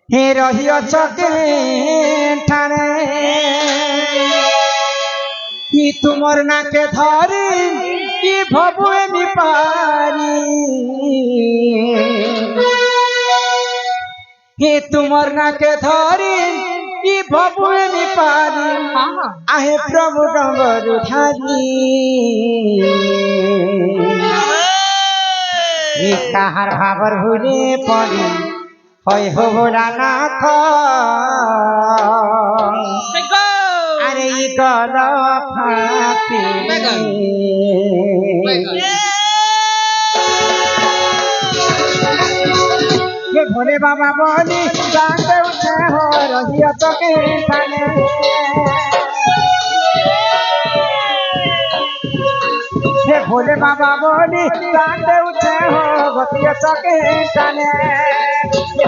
हे रहियो चके ठाणे कि तुमर नाके धरी कि भबुए निपारी हे तुमर नाके धरी कि भबुए निपारी आहे प्रभु डंगर धारी काहार भावर हुले पड़ी होय हो भोलानाथ अरे ई गल फाती ये भोले बाबा बोली जाते उठे हो रहिया चके ठाणे हे भोले बाबा बोली जाते उठे हो रहिया चके ठाणे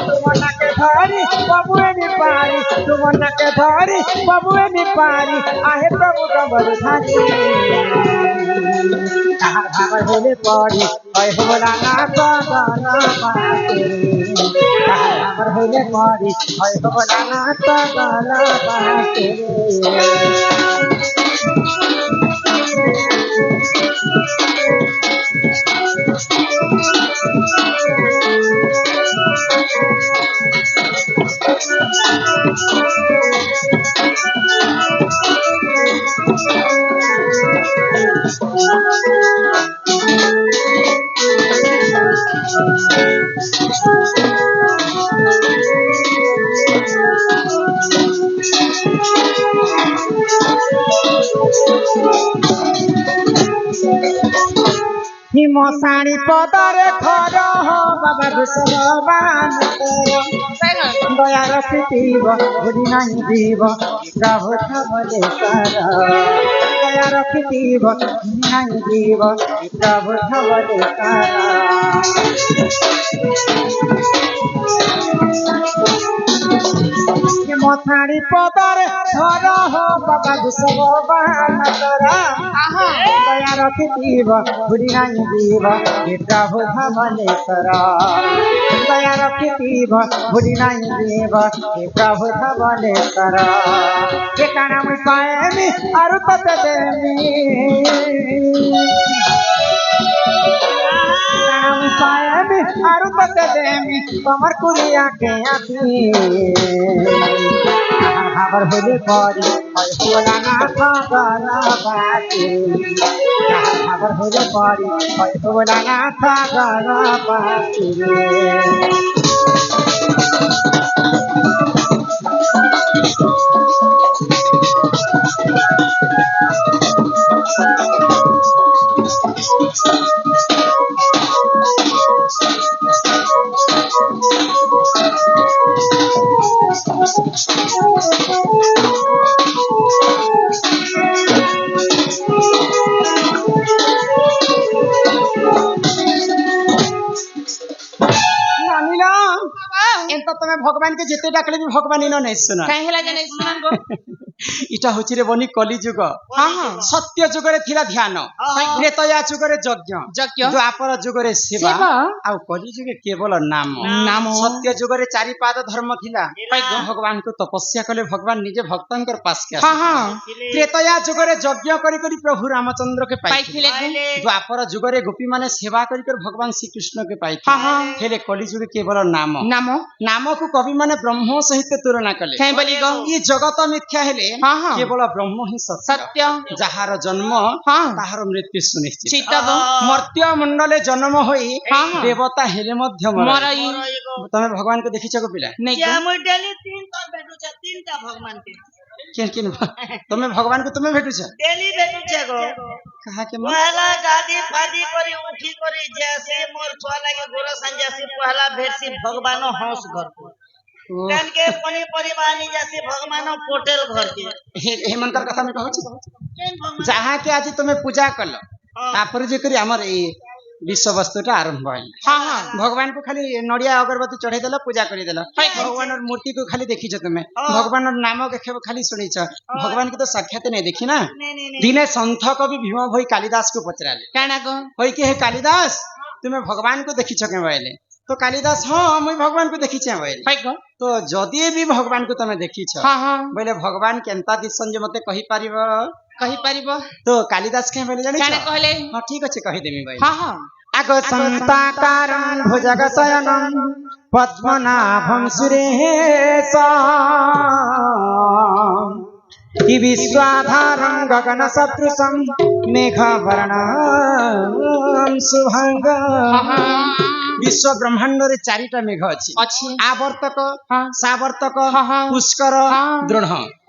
तुमना के धरी बबुए निपारी तुमना के धरी बबुए निपारी आहे प्रभु डंगर धारी कहार भावर होले पड़ी होय होला ना गला पाते कहार भावर होले पड़ी होय होला ना गला पाते मशाणी पदरे घर हो बाबा विश्ववान दया रखिथिब बुद्धि नहीं दीब प्रभु धवलेश्वर दया रखिथिब बुद्धि नहीं दीब प्रभु धवलेश्वर मशाणी पदरे घर हो बाबा विश्ववान दया रखिथिब बुद्धि नहीं दीब प्रभु धवलेश्वर दया रखिथिब बुद्धि नहीं दीब प्रभु धवलेश्वर के काना मुई पाएमी आरु तते देमी काना मुई पाएमी आरु तते देमी कमर कुरिया के आती खबर होले पड़ी होय होला ना गला बाती खबर होले पड़ी होय होला ना गला बाती तुम्हें भगवान के जिते डाकले भी भगवान इन नहीं सुना इटा होची रे बनी कली जुग सत्य जुग रे थिला ध्यान त्रेतया जुग रे यज्ञ द्वापर जुग रे सेवा आ कली जुग केवल नाम नाम सत्य जुग रे चारि पाद धर्म थिला भगवान को तपस्या कले भगवान निजे भक्तंकर पास के त्रेतया जुग रे यज्ञ करी करी प्रभु रामचंद्र के पाइथिले द्वापर जुग रे गोपी माने सेवा करी कर भगवान श्री कृष्ण के पाइथिले हेले कली जुग केवल नाम नाम नाम को कवि माने ब्रह्म सहित तुलना कले ये जगत मिथ्या हेले केवल ब्रह्म ही सत्य जहार जन्म ताहार मृत्यु सुनिश्चित मर्त्य मंडले जन्म होई देवता हेले मध्य मरई तमे भगवान को देखिछ को पिला नहीं क्या मोय डेली तीन तो भेटु छ तीनटा भगवान के किन तमे भगवान को तमे भेटु छ डेली भेटु छ गो कहा के पहला गादी फादी करी उठी करी जैसे मोर छुआ लागे गोरा संजा से पहला भेटसी भगवान हंस घर को कान के पनी परिवानी जैसे भगवान पोटल घर के हेमंतर कथा में कहू छ जहां के आज तुमे पूजा कल तापर जे करी हमर ए विश्व वस्तुटा आरंभ भइल भगवान को खाली नडिया अगरबत्ती चढ़ाई देला पूजा करी देला भगवान और मूर्ति को खाली देखी छ तुमे भगवान और नाम के खाली सुनी छ भगवान के तो साक्षात नहीं देखी ना दिने संत कवि भीम भई कालिदास को पचराले काना को होई के हे कालिदास तुमे भगवान को देखी छ के बाइले तो कालिदास हाँ मुई भगवान को देखी बोले भाई को तो जदि भी भगवान को तमे देखी हां हां बोले भगवान केनता दिसन जो मते कहि पारिबो कहि परिबो तो कालिदास के बोले जानि काने कहले हां ठीक अछि कहि देमी भाई हां हां आगो संताकारं भुजगशयनं पद्मनाभं सुरेशं कि विश्वाधारं गगनसदृशं मेघवर्णं शुभंगं विश्व ब्रह्मांड रे चारिटा मेघ अछि आवर्तक सावर्तक पुष्कर द्रोण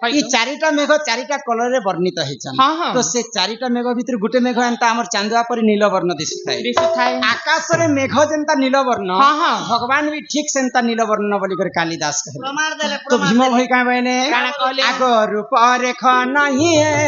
ई चारिटा मेघ चारिटा कलर रे वर्णित हैछन तो से चारिटा मेघ भितर गुटे मेघ एंता हमर चांदुआ पर नील वर्ण दिसुथाय आकाश रे मेघ जेंता नील वर्ण भगवान भी ठीक सेंता नील वर्ण बोली कर कालिदास कहले प्रमाण देले तो भीम भाई का बहने आगो रूप रेख नहीं है